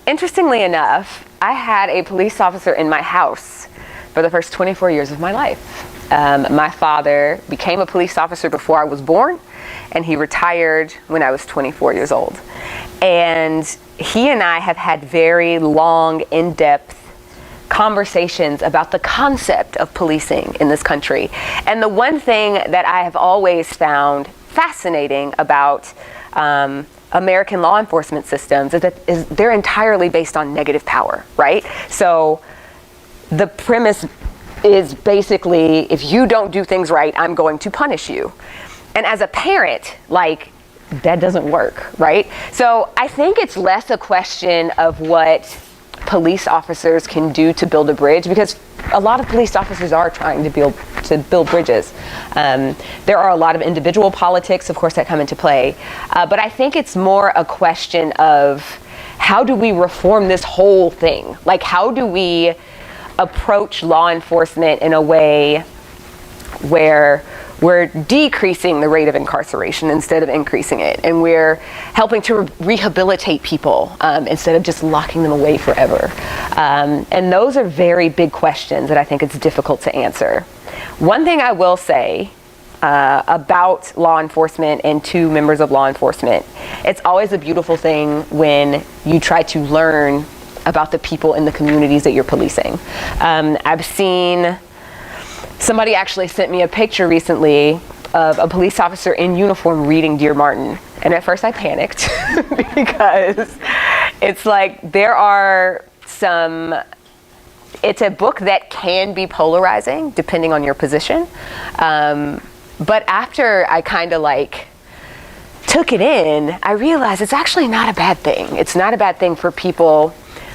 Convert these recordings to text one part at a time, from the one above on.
Interestingly enough, I had a police officer in my house for the first 24 years of my life. My father became a police officer before I was born, and he retired when I was 24 years old. And he and I have had very long, in-depth conversations about the concept of policing in this country. And the one thing that I have always found fascinating about American law enforcement systems is that they're entirely based on negative power, right? So the premise is basically, if you don't do things right, I'm going to punish you. And as a parent, like, that doesn't work, right? So I think it's less a question of what police officers can do to build a bridge, because a lot of police officers are trying to build bridges. There are a lot of individual politics, of course, that come into play. But I think it's more a question of, how do we reform this whole thing? Like, how do we approach law enforcement in a way where we're decreasing the rate of incarceration instead of increasing it, and we're helping to rehabilitate people instead of just locking them away forever. And those are very big questions that I think it's difficult to answer. One thing I will say about law enforcement and to members of law enforcement, it's always a beautiful thing when you try to learn about the people in the communities that you're policing. I've seen, somebody actually sent me a picture recently of a police officer in uniform reading Dear Martin. And at first I panicked because it's like, it's a book that can be polarizing depending on your position. But after I kind of like took it in, I realized it's actually not a bad thing. It's not a bad thing for people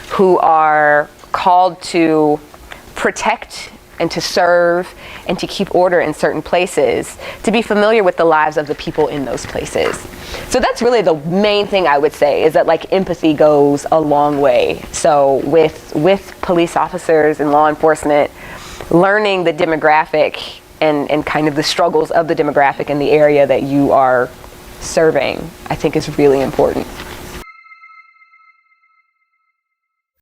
who are called to protect and to serve and to keep order in certain places, to be familiar with the lives of the people in those places. So that's really the main thing I would say, is that like empathy goes a long way. So with police officers and law enforcement, learning the demographic and kind of the struggles of the demographic in the area that you are serving, I think is really important.